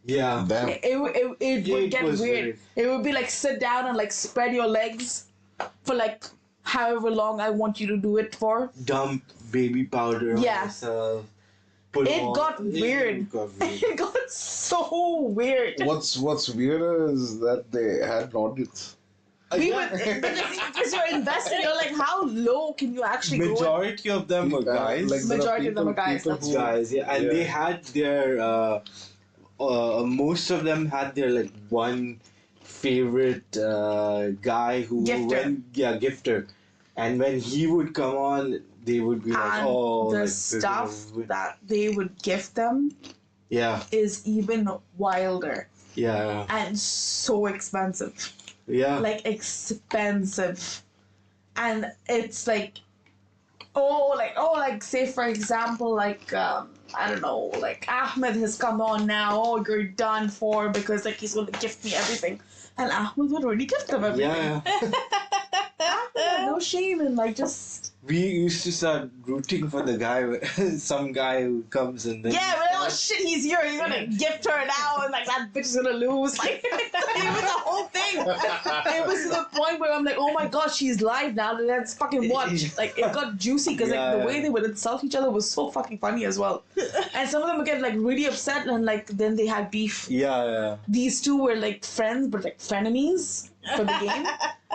Yeah. Damn. It Yeah, would it get was weird. weird. It would be like sit down and like spread your legs for like however long I want you to do it for. Dump baby powder on Yeah. yourself. Put It on- got weird. It got weird. It got so weird. What's weirder is that they had an audience. We would, because you're invested, you're like, how low can you actually go? Majority of them were guys. Like, there are Majority of them are guys, people that's who- Guys, yeah, and Yeah. they had their most of them had their like one favorite guy who Gifter. gifter, and when he would come on, they would be like, And oh, the like, they're gonna stuff win. that they would gift them Yeah, is even wilder yeah, and so expensive. yeah, Like expensive. And it's like like say for example, like I don't know, like Ahmed has come on now, oh you're done for because like he's gonna gift me everything. And Ahmed would already gift them everything. yeah. Yeah, no shame in like just We used to start rooting for the guy, some guy who comes and then yeah, but oh shit, he's here, he's gonna gift her now and like that bitch is gonna lose. Like it was the whole thing. It was to the point where I'm like, oh my god, she's live now, let's fucking watch. Like it got juicy because like the Yeah. way they would insult each other was so fucking funny as well. And some of them would get like really upset and like then they had beef. yeah. These two were like friends but like frenemies for the game.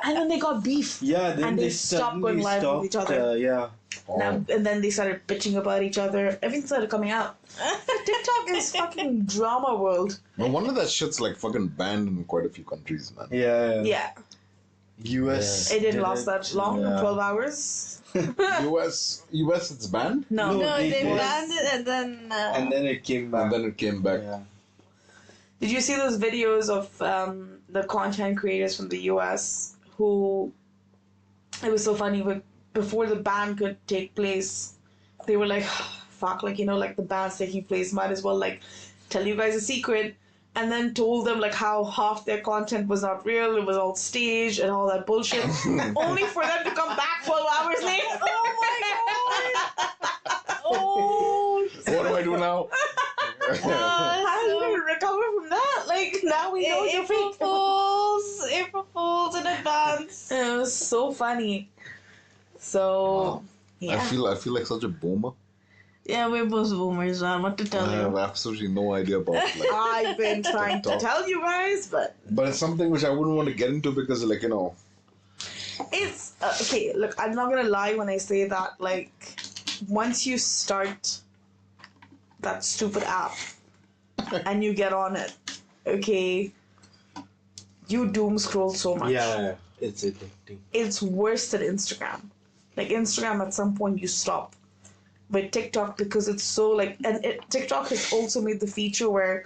And then they got beef. Yeah, then And they they stopped going suddenly live with each stopped, other. yeah. Now, and then they started bitching about each other. Everything started coming out. TikTok is fucking drama world. No wonder that shit's like fucking banned in quite a few countries, man. Yeah. Yeah. US. It didn't did last that long, yeah. 12 hours. US it's banned, No. No. No, They they did. banned it and then. And then it came back. and then it came back. Yeah. Did you see those videos of the content creators from the US who. It was so funny, but before the ban could take place, they were like, fuck, like, you know, like the ban's taking place, might as well, like, tell you guys a secret. And then told them, like, how half their content was not real, it was all staged and all that bullshit. Only for them to come back 12 hours later. Oh my god! Oh, What do I do now? How are you going to recover from that? Like, now we know you're April fake. Fools! April Fools in advance. It was so funny. So, yeah. I feel like such a boomer. Yeah, we're both boomers, man. What to I tell have you? absolutely no idea about like, I've been trying to TikTok. tell you guys, but but it's something which I wouldn't want to get into because like it's okay. Look, I'm not gonna lie when I say that. Like, once you start that stupid app and you get on it, okay, you doom scroll so much. Yeah, it's addicting. It's worse than Instagram. Like Instagram, at some point you stop. But TikTok, because it's so like, and TikTok has also made the feature where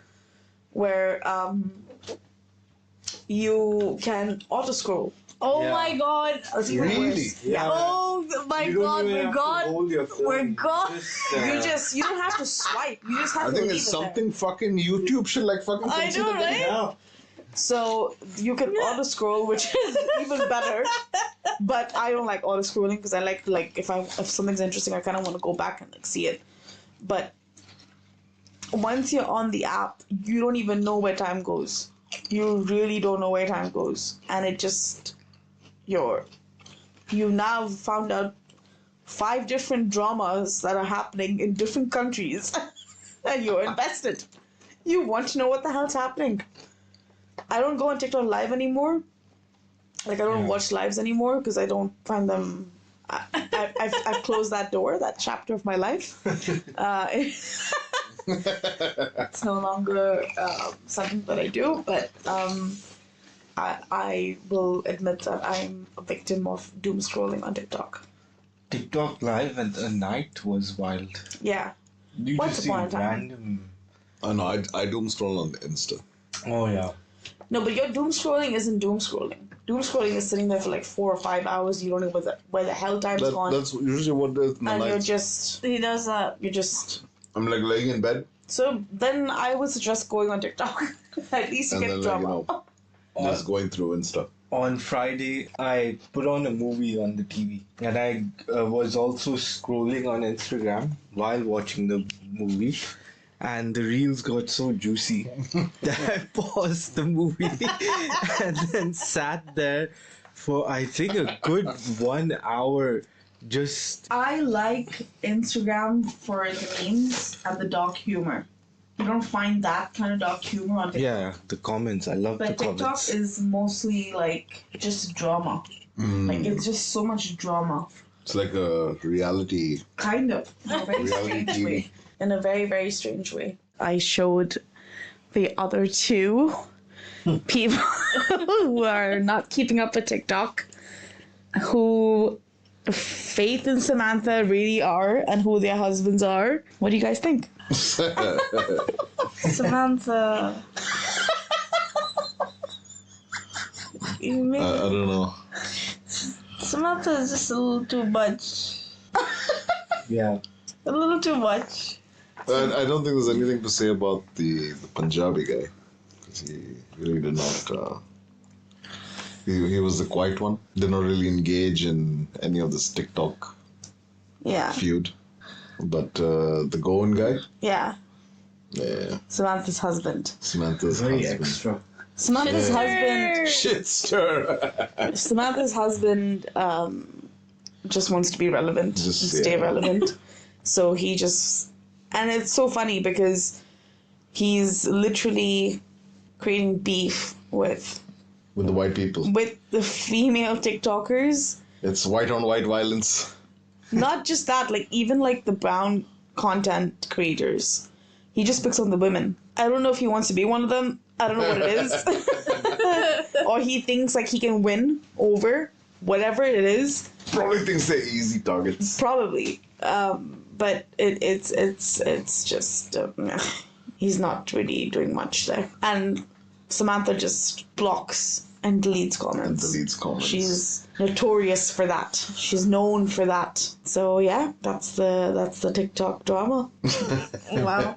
you can auto scroll. Oh Yeah. my god! That's even Really? worse. Yeah. Oh my You don't god, even we're have to gone! hold your phone. We're gone. You don't have to swipe. You just have I to think leave it's it there. something fucking YouTube should like fucking I consider know, getting right? out. So you can auto scroll, which is even better. But I don't like auto scrolling because I like if something's interesting, I kind of want to go back and like see it. But once you're on the app, you don't even know where time goes. You really don't know where time goes, and it just you now found out 5 different dramas that are happening in different countries, and you're invested. You want to know what the hell's happening. I don't go on TikTok live anymore. Like I don't watch lives anymore because I don't find them. I've closed that door, that chapter of my life. It's no longer something that I do, but I will admit that I'm a victim of doom scrolling on TikTok. TikTok live at the night was wild. Yeah. You Once just see upon a time. random. Oh no, I doom scroll on Insta. Oh yeah. No, but your doom scrolling isn't doom scrolling. doom scrolling is sitting there for like 4 or 5 hours. You don't know where the hell time's gone. That's usually what it is in the And night. you're just, He does that. you're just. I'm like laying in bed So then I would suggest going on TikTok. At least you and get then drama. just going through and stuff. On Friday, I put on a movie on the TV, and I was also scrolling on Instagram while watching the movie, and the reels got so juicy that I paused the movie and then sat there for I think a good 1 hour just. I like Instagram for the memes and the dark humor. You don't find that kind of dark humor on TikTok. Yeah, the comments. I love the But TikTok comments. is mostly like just drama. Like it's just so much drama. It's like a reality. Kind of. In a very Reality strange TV. way. In a very, very strange way. I showed the other two people who are not keeping up with TikTok, who Faith and Samantha really are, and who their husbands are. What do you guys think? Samantha. You make I don't know. Samantha is just a little too much. Yeah. A little too much. I don't think there's anything to say about the Punjabi guy. Because he really did not. He was the quiet one. Did not really engage in any of this TikTok Yeah. feud. But the Goan guy, Yeah. yeah, Samantha's husband. Samantha's Very husband. extra. Samantha's husband. Shit stir. Samantha's husband just wants to be relevant Just, and stay yeah. relevant. So he just, and it's so funny because he's literally creating beef with With the white people. the female TikTokers. It's white on white violence. Not just that, like even like the brown content creators. He just picks on the women. I don't know if he wants to be one of them. I don't know what it is. Or he thinks like he can win over whatever it is. Probably thinks they're easy targets. Probably. But it's just he's not really doing much there. And Samantha just blocks and deletes comments. And deletes comments. She's notorious for that. She's known for that. So yeah, that's the TikTok drama. Wow.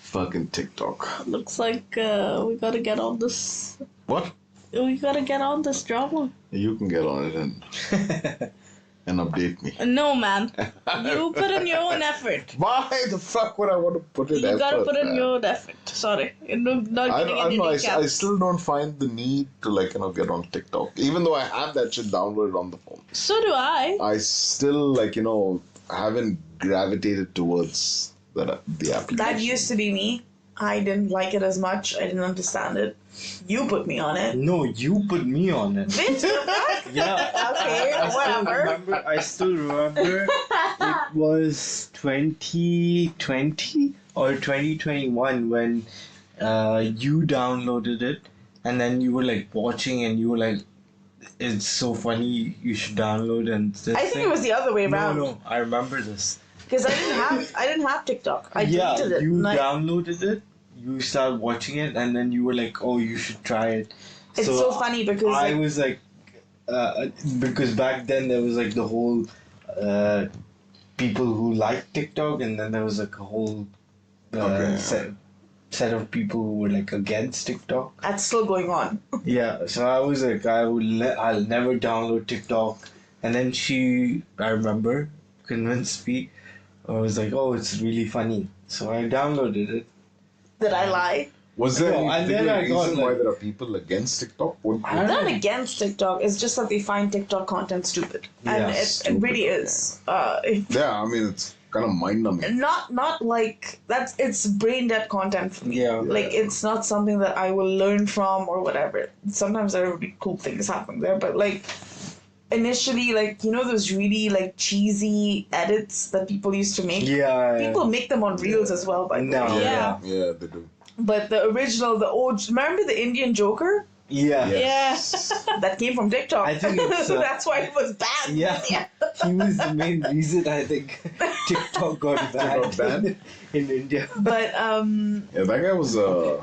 Fucking TikTok. Looks like we gotta get on this. What? We gotta get on this drama. You can get on it and update me. No, man. You put in your own effort. Why the fuck would I want to put in You effort? gotta put in man? your own effort. Sorry. You're not I getting don't any know. I recaps. still don't find the need to get on TikTok, even though I have that shit downloaded on the phone. So do I. I still haven't gravitated towards the application. That used to be me. I didn't like it as much. I didn't understand it. You put me on it. No, you put me on it. Bitch, you're back? Yeah. Okay, whatever. I still remember it was 2020 or 2021 when you downloaded it, and then you were like watching and you were like, it's so funny, you should download and this I think thing. it was the other way around. No, I remember this. Because I didn't have TikTok. I deleted it. you And downloaded it, you started watching it, and then you were like, oh, you should try it. It's so funny because I like, was like, because back then there was like the whole people who liked TikTok, and then there was like a whole set of people who were like against TikTok. that's still going on. Yeah, so I was like, I'll never download TikTok, and then I remember, convinced me. I was like, oh, it's really funny, so I downloaded it. Did I lie? Was there No, any and then particular I got, reason why like- there are people against TikTok? I don't Not know. against TikTok. It's just that they find TikTok content stupid, and Yeah, it really is. Yeah, I mean, it's kind of mind-numbing. Not like that's it's brain dead content for me. Yeah. Like it's not something that I will learn from or whatever. Sometimes there are really cool things happening there, but like initially, like those really like cheesy edits that people used to make. Yeah. People make them on reels as well, by the No. way. Yeah. Yeah, they do. But the original, the old, remember the Indian Joker Yeah. Yes. that came from TikTok? I think it's, That's why it was banned. Yeah. He was the main reason I think TikTok got banned in India. But Yeah, that guy was a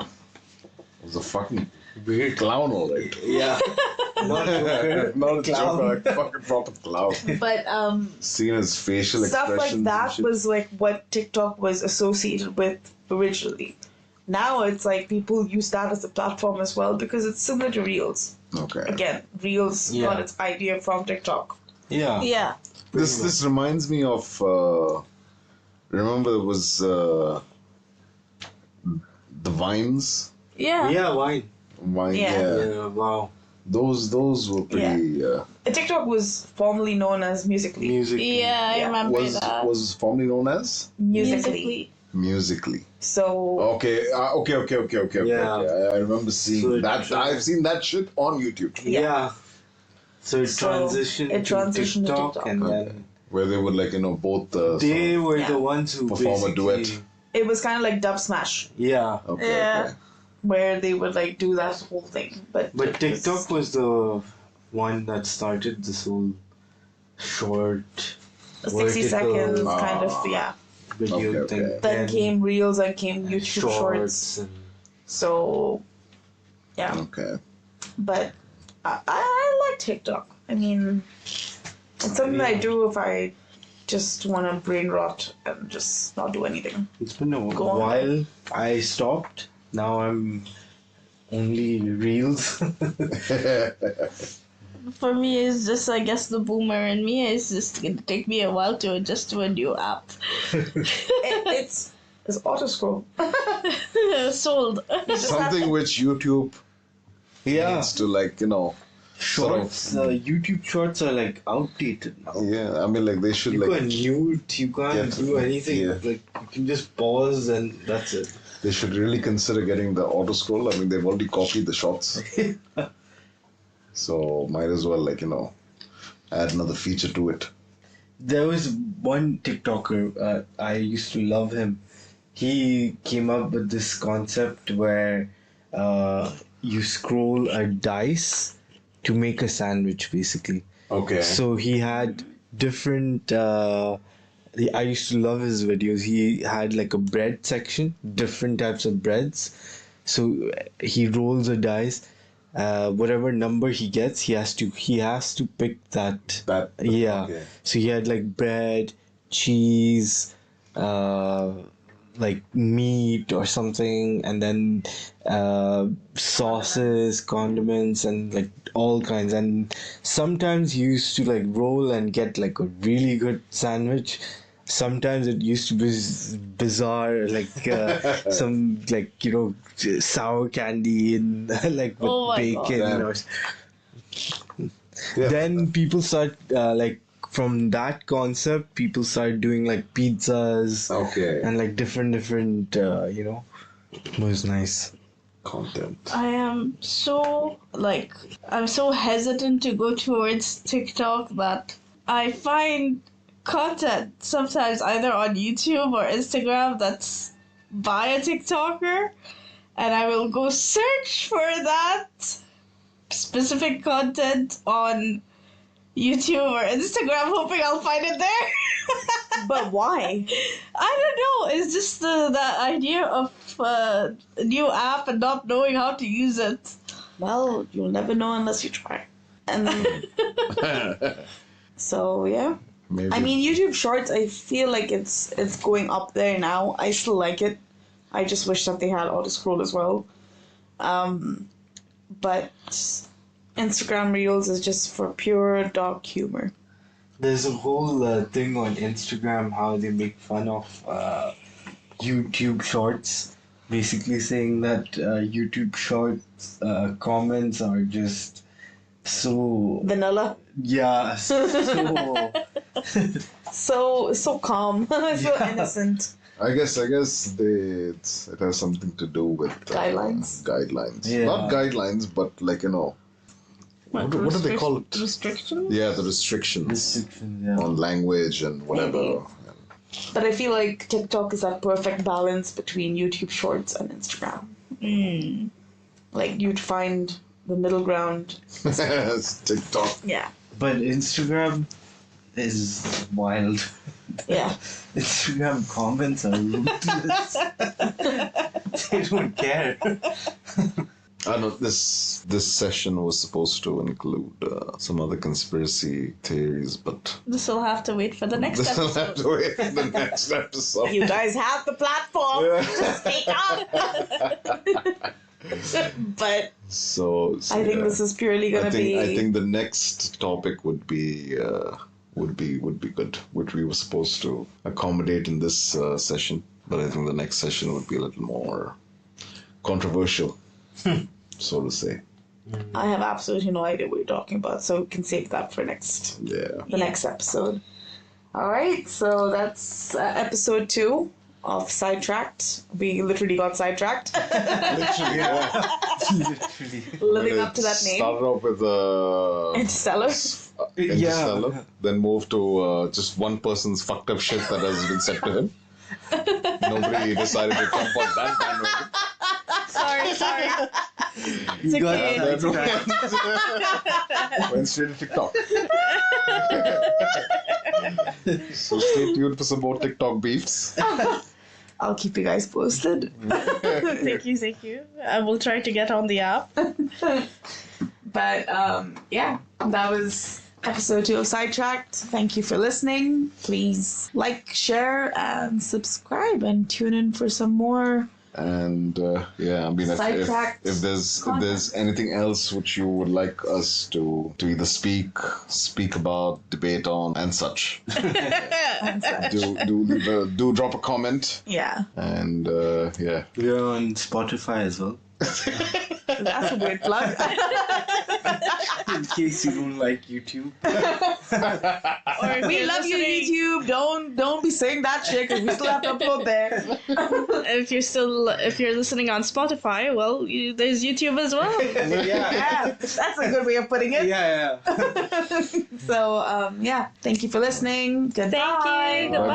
fucking weird clown, alright. Yeah. Not Joker. Not a Clown. joker, like fucking proper clown. But Seeing his facial Stuff expressions. like and that shit. was like what TikTok was associated with originally. Now it's like people use that as a platform as well because it's similar to Reels. Okay. Again, Reels Yeah. got its idea from TikTok. Yeah. yeah. This reminds me of. Remember, there was the Vines. Yeah. Yeah, why? Vine, Yeah. Yeah, wow. Those were pretty. TikTok was formerly known as Musically. Music. Yeah, I Yeah. remember Was that. was formerly known as Musically. Musically. So Okay, okay. Yeah. I remember seeing So that. I've seen that shit on YouTube. Yeah. So it So transitioned, it transitioned to to TikTok, TikTok. and Okay. then Where they would they both. sort were Yeah. the ones who Perform a duet. basically- it was kind of like Dub Smash, Yeah. of, okay, Yeah. okay. where they would like do that whole thing. But But TikTok was the one that started this whole short 60 seconds vertical kind of, yeah. video Okay, thing. okay. Then came Reels and came YouTube Shorts. and So, yeah. Okay. But I like TikTok. I mean, it's something I do if I just want to brain rot and just not do anything. it's been a Go on. while. I stopped. Now I'm only reels. For me, it's just, I guess, the boomer in me. It's just gonna take me a while to adjust to a new app. It's auto scroll. Sold. Something which YouTube Yeah. needs to Shorts. YouTube shorts are like outdated now. Yeah, I mean they should You can't mute. You can't Yeah. do anything. Yeah. Like you can just pause and that's it. they should really consider getting the auto scroll. I mean they've already copied the shots. So might as well add another feature to it. There was one TikToker, I used to love him. He came up with this concept where you scroll a dice to make a sandwich, basically. Okay. So he had different. I used to love his videos. He had like a bread section, different types of breads. So he rolls a dice. Whatever number he gets, he has to pick that. That Yeah. okay. So he had like bread, cheese, like meat or something, and then sauces, condiments, and like all kinds. And sometimes he used to like roll and get like a really good sandwich. Sometimes it used to be bizarre, like some sour candy and like with Oh my bacon. God. Or Yeah. then people start from that concept, people start doing like pizzas Okay. and like different it was nice. Content. I am so I'm so hesitant to go towards TikTok that I find content sometimes either on YouTube or Instagram that's by a TikToker, and I will go search for that specific content on YouTube or Instagram, hoping I'll find it there. But why? I don't know. It's just the idea of a new app and not knowing how to use it. Well, you'll never know unless you try. And so yeah. Maybe. I mean, YouTube Shorts, I feel like it's going up there now. I still like it. I just wish that they had auto scroll as well. But Instagram Reels is just for pure dark humor. There's a whole thing on Instagram how they make fun of YouTube Shorts, basically saying that YouTube Shorts comments are just so Vanilla. yeah So calm. So innocent. I guess it has something to do with Guidelines? Guidelines. Yeah. Not guidelines, but what do they call it? Restrictions? Yeah, the restrictions restrictions. Yeah. on language and whatever. Maybe. But I feel like TikTok is that perfect balance between YouTube Shorts and Instagram. Like you'd find the middle ground. It's TikTok. Yeah. But Instagram is wild. Yeah. Instagram comments are ruthless. They don't care. I know this session was supposed to include some other conspiracy theories, but This will have to wait for the next this will episode. have to wait for the next episode. You guys have the platform. Yeah. Speak up. But So I think yeah. this is purely gonna be. I think the next topic would be good, which we were supposed to accommodate in this session. But I think the next session would be a little more controversial, so to say. I have absolutely no idea what you're talking about, so we can save that for Yeah. the next episode. All right, so that's episode 2 of Sidetracked. We literally got sidetracked. Literally, yeah. Literally. Living up to that name. Started off with Interstellar. Interstellar, then moved to just one person's fucked up shit that has been said to him. Nobody decided to jump on that bandwagon. Sorry. You got okay. that. Went straight to TikTok. So stay tuned for some more TikTok beefs. I'll keep you guys posted. Thank you. I will try to get on the app. But yeah, that was episode 2 of Sidetracked. Thank you for listening. Please like, share, and subscribe, and tune in for some more. And yeah, I mean, Sidetracked if there's anything else which you would like us to either speak about, debate on, and such, And such. do drop a comment. Yeah, And yeah, We're on Spotify as well. that's a weird plug. In case you don't like YouTube. Or if We you're love you, listening- YouTube. Don't be saying that shit because we still have to upload there. If you're listening on Spotify, well, there's YouTube as well. Yeah, that's a good way of putting it. Yeah. So yeah, thank you for listening. Goodbye. Thank you. bye bye.